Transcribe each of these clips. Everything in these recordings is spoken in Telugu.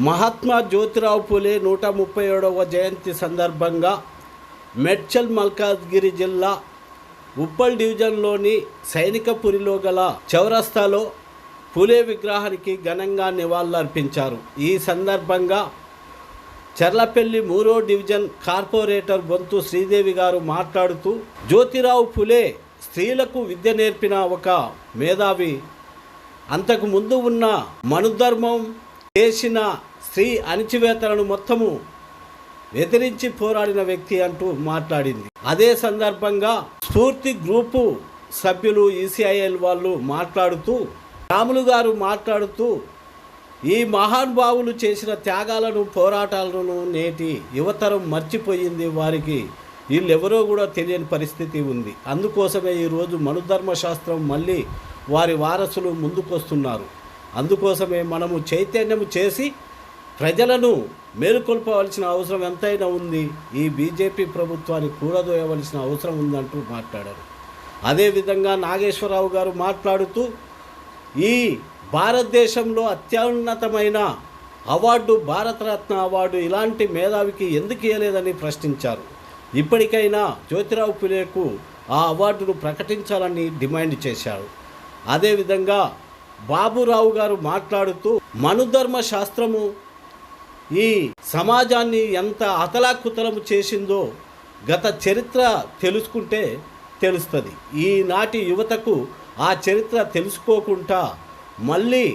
మహాత్మా జ్యోతిరావు పూలే 137వ జయంతి సందర్భంగా మేడ్చల్ మల్కాజ్గిరి జిల్లా ఉప్పల్ డివిజన్లోని సైనికపురిలో గల చౌరస్తాలో పూలే విగ్రహానికి ఘనంగా నివాళులర్పించారు. ఈ సందర్భంగా చర్లపల్లి 3వ డివిజన్ కార్పొరేటర్ బొంతు శ్రీదేవి గారు మాట్లాడుతూ, జ్యోతిరావు పూలే స్త్రీలకు విద్య నేర్పిన ఒక మేధావి, అంతకు ముందు ఉన్న మనుధర్మం చేసిన స్త్రీ అణిచివేతలను మొత్తము వ్యతిరించి పోరాడిన వ్యక్తి అంటూ మాట్లాడింది. అదే సందర్భంగా స్ఫూర్తి గ్రూపు సభ్యులు ఈసీఐఎల్ వాళ్ళు మాట్లాడుతూ, రాములు గారు మాట్లాడుతూ, ఈ మహానుభావులు చేసిన త్యాగాలను పోరాటాలను నేటి యువతరం మర్చిపోయింది, వారికి వీళ్ళెవరో కూడా తెలియని పరిస్థితి ఉంది. అందుకోసమే ఈరోజు మనుధర్మశాస్త్రం మళ్ళీ వారి వారసులు ముందుకొస్తున్నారు. అందుకోసమే మనము చైతన్యం చేసి ప్రజలను మేలుకొల్పవలసిన అవసరం ఎంతైనా ఉంది. ఈ బీజేపీ ప్రభుత్వాన్ని కూడదోయవలసిన అవసరం ఉందంటూ మాట్లాడారు. అదేవిధంగా నాగేశ్వరరావు గారు మాట్లాడుతూ, ఈ భారతదేశంలో అత్యున్నతమైన అవార్డు భారతరత్న అవార్డు ఇలాంటి మేధావికి ఎందుకు ఇవ్వలేదని ప్రశ్నించారు. ఇప్పటికైనా జ్యోతిరావు పూలేకు ఆ అవార్డును ప్రకటించాలని డిమాండ్ చేశారు. అదేవిధంగా బాబురావు గారు మాట్లాడుతూ, మనుధర్మ శాస్త్రము ఈ సమాజాన్ని ఎంత అతలాకుతలము చేసిందో గత చరిత్ర తెలుసుకుంటే తెలుస్తుంది. ఈనాటి యువతకు ఆ చరిత్ర తెలుసుకోకుండా మళ్ళీ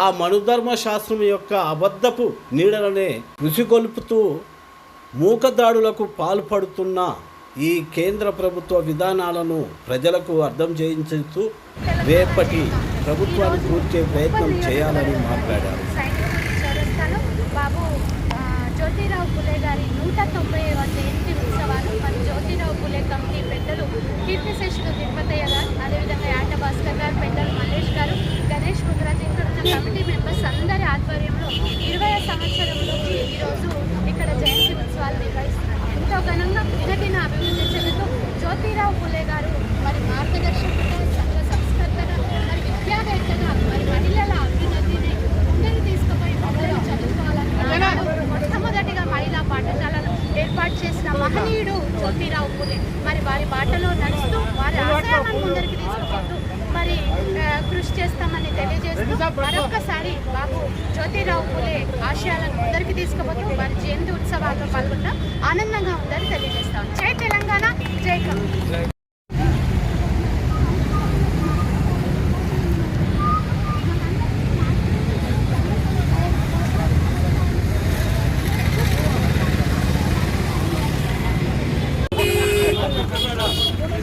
ఆ మనుధర్మ శాస్త్రం యొక్క అబద్ధపు నీడలనే కృషిగొల్పుతూ మూకదాడులకు పాల్పడుతున్న ఈ కేంద్ర ప్రభుత్వ విధానాలను ప్రజలకు అర్థం చేయించుతూ రేపటి ప్రభుత్వాన్ని కూర్చే ప్రయత్నం చేయాలని మాట్లాడారు. బాబు జ్యోతిరావు పూలే గారి 190వ జయంతి ఉత్సవాలు మరి జ్యోతిరావు పూలే కమిటీ పెద్దలు కీర్తిశేషులు తిరుపతయ్య గారు, అదేవిధంగా యాట భాస్కర్ గారు, పెద్దలు మల్లేష్ గారు, గణేష్ ముద్రాజ్, ఇక్కడ ఉన్న కమిటీ మెంబర్స్ అందరి ఆధ్వర్యంలో 20వ సంవత్సరంలో ఈరోజు ఇక్కడ జయంతి ఉత్సవాలు నిర్వహిస్తున్నారు. ఎంతో ఘనంగా దినదిన అభివృద్ధి చెందుతూ జ్యోతిరావు పూలే గారు మరి మార్గదర్శకులుగా, సంఘ సంస్కర్తగా, మరి విద్యావేత్తగా, మరి మహిళల అభ్యున్నతిని ముందుకు తీసుకుపోయి మహిళలు చదువుకోవాలని మొట్టమొదటిగా మహిళా పాఠశాలను ఏర్పాటు చేసిన మహనీయుడు జ్యోతిరావు పూలే. మరి వారి బాటలో నడుస్తూ వారి ఆశయాలను ముందరికి తీసుకుపోతూ మరి కృషి చేస్తామని తెలియజేస్తూ మరొక్కసారి బాబు జ్యోతిరావు పూలే ఆశయాలను ముందరికి తీసుకుపోతూ వారి జయంతి ఉత్సవాల్లో పాల్గొనడం ఆనందంగా ఉందని తెలియజేస్తాం. జై తెలంగాణ, జై కమిటీ.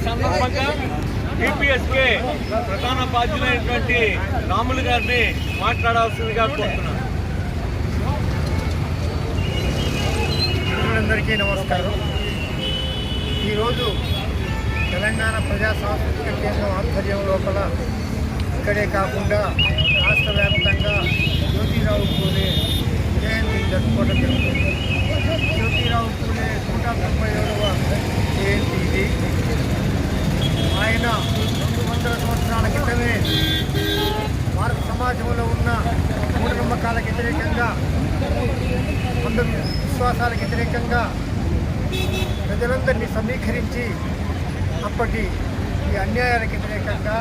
సందర్భంగా టీపీఎస్కే ప్రధాన బాధ్యులైనటువంటి రాములు గారిని మాట్లాడాల్సిందిగా కోరుతున్నాను. అందరికీ నమస్కారం. ఈరోజు తెలంగాణ ప్రజా సాంస్కృతిక కేంద్రం ఆధ్వర్యం లోపల ఇక్కడే కాకుండా రాష్ట్ర వ్యాప్తంగా జ్యోతిరావు పూలే జయంతి జరుపుకోవడం జరుగుతుంది. జ్యోతిరావు పూలే 137వ జయంతి ఇది. ఆయన 200 సంవత్సరాల క్రితమే భారత సమాజంలో ఉన్న మూఢనమ్మకాలకు వ్యతిరేకంగా, అంధ విశ్వాసాలకు వ్యతిరేకంగా ప్రజలందరినీ సమీకరించి అప్పటి ఈ అన్యాయాలకు వ్యతిరేకంగా,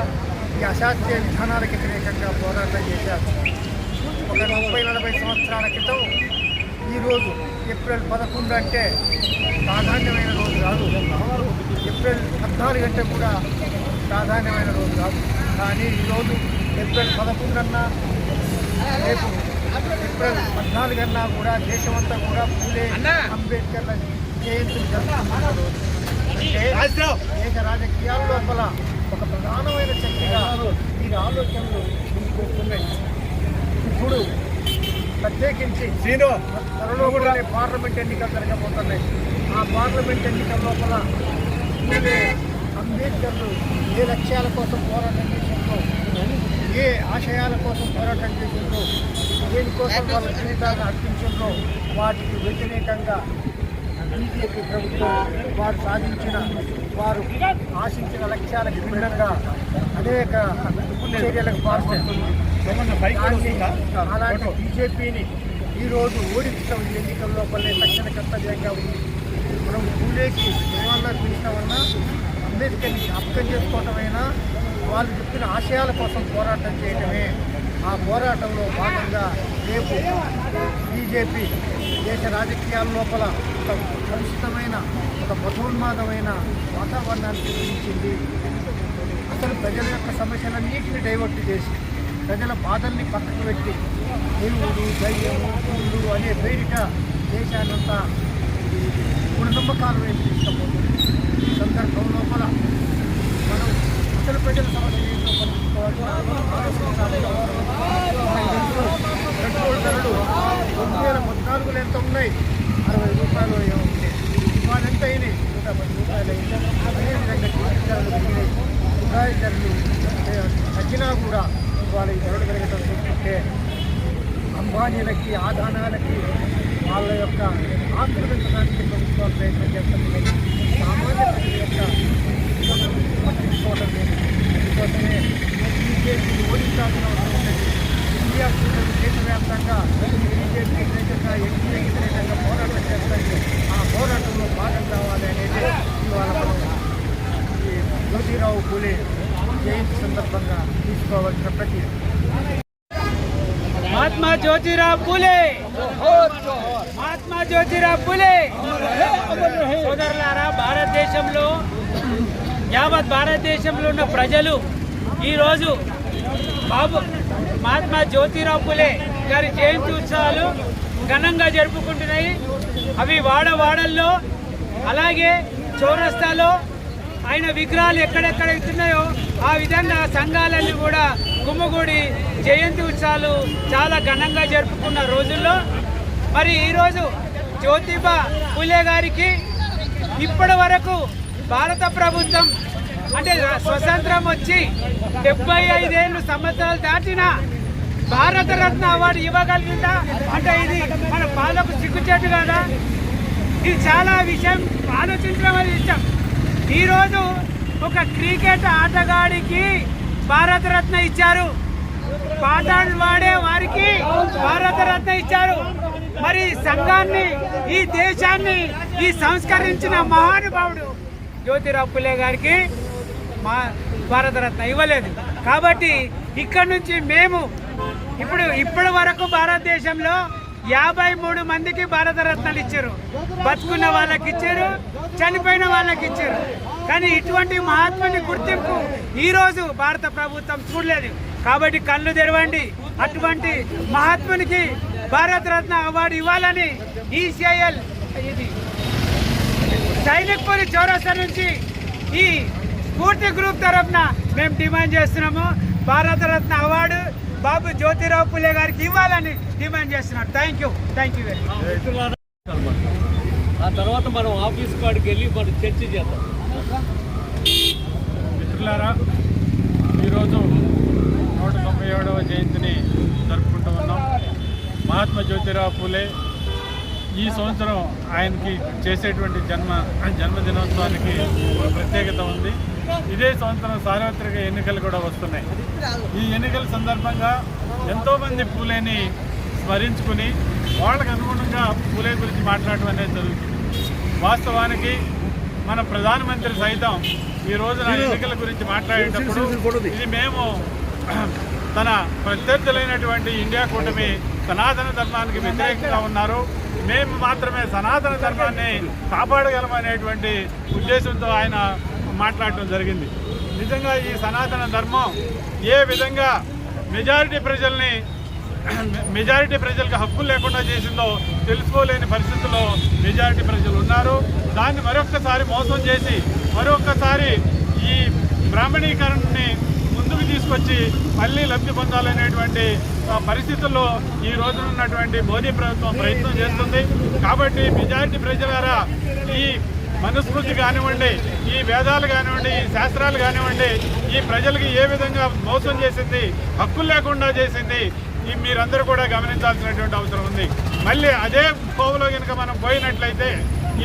ఈ అశాస్త్రీయ విధానాలకు వ్యతిరేకంగా పోరాటం చేశారు. ఒక 30-40 సంవత్సరాల క్రితం ఈరోజు ఏప్రిల్ 11 అంటే ప్రాధాన్యమైన రోజు కాదు, ఏప్రిల్ 14 అంటే కూడా ప్రాధాన్యమైన రోజు కాదు. కానీ ఈరోజు ఏప్రిల్ 11 అన్నా, రేపు ఏప్రిల్ 14 అన్నా కూడా దేశమంతా కూడా పూలే అంబేద్కర్ల జయంతిని జరుపుకుంటున్న రోజు. అంటే దేశ రాజకీయాల లోపల ఒక ప్రధానమైన శక్తిగా ఈ ఆలోచనలు ముందుకొస్తున్నాయి. ఇప్పుడు ప్రత్యేకించి త్వరలో కూడా పార్లమెంట్ ఎన్నికలు జరగబోతున్నాయి. ఆ పార్లమెంట్ ఎన్నికల లోపల పూలే అంబేద్కర్లు ఏ లక్ష్యాల కోసం పోరాటం చేసిందో, ఏ ఆశయాల కోసం పోరాటం చేసిందో, దేనికోసం వాళ్ళ జీవితాన్ని అర్పించిందో వాటికి వ్యతిరేకంగా బీజేపీ ప్రభుత్వం వారు సాధించిన, వారు ఆశించిన లక్ష్యాలకు భిన్నంగా అనేక చర్యలకు పాల్పడుతుంది. అలాంటి బీజేపీని ఈరోజు ఓడించడం ఎన్నికల లోపలనే తక్షణ కర్తవ్యంగా ఉంది. మనం పూలేకి నివాళులర్పించడమన్నా అంబేద్కర్ని జ్ఞాపకం చేసుకోవటమైనా వాళ్ళు చెప్పిన ఆశయాల కోసం పోరాటం చేయటమే. ఆ పోరాటంలో భాగంగా రేపు బీజేపీ దేశ రాజకీయాల లోపల ఒక కలుషితమైన ఒక మధోన్మాదమైన వాతావరణాన్ని సృష్టించింది. అసలు ప్రజల యొక్క సమస్యలన్నింటినీ డైవర్ట్ చేసి ప్రజల బాధల్ని పక్కకు పెట్టి దేవుడు దయ్యము పురుడు అనే పేరిట దేశాన్నంతా మూఢనమ్మకాల వైపు తీసుకుపోతుంది. ఈ సందర్భం లోపల మనం అసలు ప్రజల సమస్యలు ఏంటో పెట్రోల్ ధరలు 2014 ఎంత ఉన్నాయి? 60 రూపాయలు ఉంటాయి. ఇవాళ ఎంత అయినాయి? 110 రూపాయలు అయింది. అదేవిధంగా డీజిల్ ధరలు పెరిగినాయి. ఉడాయి ధరలు తగ్గినా కూడా ఇవాళ ఈ ధరలు పెరగడం చూస్తుంటే అంబానీలకి ఆదానాలకి వాళ్ళ యొక్క ఆస్తులు పెంచడానికి ప్రభుత్వాలు ప్రయత్నం చేస్తున్నాయి. సామాన్య ప్రజల యొక్క పట్టించుకోవడం లేదు. అందుకోసమే బీజేపీని ఓడించాల్సిన అవసరం ఉన్నది. ఇండియా కూటమి దేశవ్యాప్తంగా బీజేపీ వ్యతిరేకంగా ఎన్డీఏ వ్యతిరేకంగా పోరాటం చేస్తాయి. ఆ పోరాటంలో భాగం కావాలి అనేది ఇవాళ మనం ఈ జ్యోతిరావు పూలే జయంతి సందర్భంగా తీసుకోవాల్సిన ప్రక్రియ. महात्मा ज्योतिराव फुले महात्मा ज्योतिराव फुले సోదరులారా, భారతదేశంలో యావత్ భారతదేశంలో ఉన్న ప్రజలు ఈరోజు బాబు మహాత్మా జ్యోతిరావు ఫులే గారి జయంతి ఉత్సవాలు ఘనంగా జరుపుకుంటున్నాయి. అవి వాడవాడల్లో అలాగే చౌరస్తాలో ఆయన విగ్రహాలు ఎక్కడెక్కడ ఉన్నాయో ఆ విధంగా సంఘాలన్నీ కూడా గుమ్మగూడి జయంతి ఉత్సవాలు చాలా ఘనంగా జరుపుకున్న రోజుల్లో మరి ఈరోజు జ్యోతిబా ఫులే గారికి ఇప్పటి వరకు భారత ప్రభుత్వం అంటే స్వతంత్రం వచ్చి 75 సంవత్సరాలు దాటిన భారతరత్న అవార్డు ఇవ్వగలిగిందా అంటే ఇది మన పాలకు సిగ్గుచేటు కదా. ఇది చాలా విషయం ఆలోచించడం అనేది ఇష్టం. ఈరోజు ఒక క్రికెట్ ఆటగాడికి భారతరత్న ఇచ్చారు, పాటలు వాడే వారికి భారతరత్న ఇచ్చారు. మరి సంఘాన్ని ఈ దేశాన్ని ఈ సంస్కరించిన మహానుభావుడు జ్యోతిరావు ఫులే గారికి మా భారతరత్న ఇవ్వలేదు. కాబట్టి ఇక్కడ నుంచి మేము ఇప్పటి వరకు భారతదేశంలో 53 మందికి భారతరత్నాలు ఇచ్చారు. బతుకున్న వాళ్ళకి ఇచ్చారు, చనిపోయిన వాళ్ళకి ఇచ్చారు. కానీ ఇటువంటి మహాత్ముని గుర్తింపు ఈరోజు భారత ప్రభుత్వం చూడలేదు. కాబట్టి కళ్ళు తెరవండి, అటువంటి మహాత్మునికి భారతరత్న అవార్డు ఇవ్వాలని ఈసీఐఎల్ ఇది సైనిక్పురి చౌరస్తా నుంచి ఈ స్ఫూర్తి గ్రూప్ తరఫున మేము డిమాండ్ చేస్తున్నాము. భారతరత్న అవార్డు బాబు జ్యోతిరావు ఫులే గారికి ఇవ్వాలని డిమాండ్ చేస్తున్నాడు. Thank you very much. ఆ తర్వాత మనం ఆఫీస్ కాడికి వెళ్ళి మనం చర్చ చేద్దాం. మిత్రులారా, ఈరోజు 197వ జయంతిని జరుపుకుంటూ ఉన్నాం. మహాత్మా జ్యోతిరావు ఫులే ఈ సంవత్సరం ఆయనకి చేసేటువంటి జన్మదినోత్సవానికి ఒక ప్రత్యేకత ఉంది. ఇదే సంవత్సరం సార్వత్రిక ఎన్నికలు కూడా వస్తున్నాయి. ఈ ఎన్నికల సందర్భంగా ఎంతోమంది ఫులేని స్మరించుకుని వాళ్ళకు అనుగుణంగా ఫులే గురించి మాట్లాడటం అనేది జరుగుతుంది. వాస్తవానికి మన ప్రధానమంత్రి సైతం ఈ రోజున ఎన్నికల గురించి మాట్లాడేటప్పుడు ఇది మేము తన ప్రత్యర్థులైనటువంటి ఇండియా కూటమి సనాతన ధర్మానికి వ్యతిరేకంగా ఉన్నారు, మేము మాత్రమే సనాతన ధర్మాన్ని కాపాడగలమనేటువంటి ఉద్దేశంతో ఆయన మాట్లాడటం జరిగింది. నిజంగా ఈ సనాతన ధర్మం ఏ విధంగా మెజారిటీ ప్రజలకు హక్కులు లేకుండా చేసిందో తెలుసుకోలేని పరిస్థితుల్లో మెజారిటీ ప్రజలు ఉన్నారు. దాన్ని మరొక్కసారి మోసం చేసి మరొక్కసారి ఈ బ్రాహ్మణీకరణని ముందుకు తీసుకొచ్చి మళ్ళీ లబ్ధి పొందాలనేటువంటి పరిస్థితుల్లో ఈ రోజున ఉన్నటువంటి మోదీ ప్రభుత్వం ప్రయత్నం చేస్తుంది. కాబట్టి మెజారిటీ ప్రజలారా, ఈ మనుస్మృతి కానివ్వండి, ఈ వేదాలు కానివ్వండి, ఈ శాస్త్రాలు కానివ్వండి, ఈ ప్రజలకి ఏ విధంగా మోసం చేసింది, హక్కులు లేకుండా చేసింది, ఈ మీరందరూ కూడా గమనించాల్సినటువంటి అవసరం ఉంది. మళ్ళీ అదే కోవలో కనుక మనం పోయినట్లయితే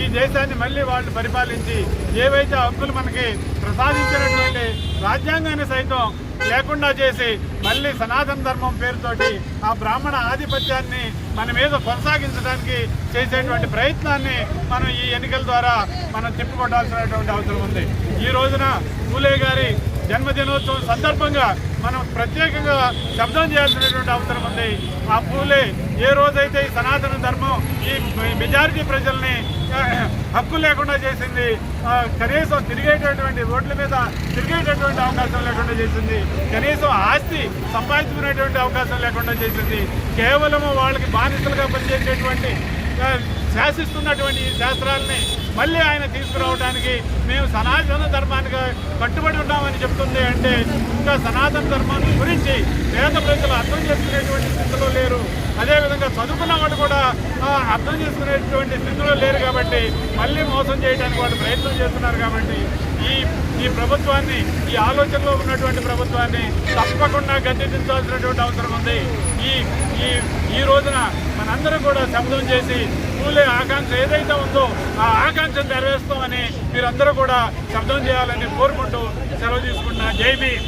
ఈ దేశాన్ని మళ్ళీ వాళ్ళు పరిపాలించి ఏవైతే హక్కులు మనకి ప్రసాదించినటువంటి రాజ్యాంగాన్ని సైతం లేకుండా చేసి మళ్ళీ సనాతన ధర్మం పేరుతోటి ఆ బ్రాహ్మణ ఆధిపత్యాన్ని మన మీద కొనసాగించడానికి చేసేటువంటి ప్రయత్నాన్ని మనం ఈ ఎన్నికల ద్వారా మనం తిప్పికొట్టాల్సినటువంటి అవసరం ఉంది. ఈ రోజున పూలే గారి జన్మదినోత్సవం సందర్భంగా మనం ప్రత్యేకంగా శబ్దం చేయాల్సినటువంటి అవసరం ఉంది. ఆ పూలే ఏ రోజైతే ఈ సనాతన ధర్మం ఈ మెజారిటీ ప్రజల్ని హక్కు లేకుండా చేసింది, కనీసం తిరిగేటటువంటి రోడ్ల మీద తిరిగేటటువంటి అవకాశం లేకుండా చేసింది, కనీసం ఆస్తి సంపాదించుకునేటువంటి అవకాశం లేకుండా చేసింది, కేవలం వాళ్ళకి బానిసలుగా పనిచేసేటువంటి శాసిస్తున్నటువంటి ఈ శాస్త్రాలని మళ్ళీ ఆయన తీసుకురావడానికి మేము సనాతన ధర్మానికి కట్టుబడి ఉన్నామని చెప్తుంది. అంటే ఇంకా సనాతన ధర్మాన్ని గురించి పేద ప్రజలు అర్థం చేసుకునేటువంటి స్థితిలో లేరు, అదేవిధంగా చదువుకున్న వాళ్ళు కూడా అర్థం చేసుకునేటువంటి స్థితిలో లేరు. కాబట్టి మళ్ళీ మోసం చేయడానికి వాళ్ళు ప్రయత్నం చేస్తున్నారు. కాబట్టి ఈ ప్రభుత్వాన్ని, ఈ ఆలోచనలో ఉన్నటువంటి ప్రభుత్వాన్ని తప్పకుండా గద్దెదించాల్సినటువంటి అవసరం ఉంది. ఈ రోజున మనందరం కూడా శబ్దం చేసి పూలే ఆకాంక్ష ఏదైతే ఉందో ఆ ఆకాంక్షను నెరవేరుస్తామని మీరందరూ కూడా శబ్దం చేయాలని కోరుకుంటూ సెలవు తీసుకుంటున్నా. జై భీమ్.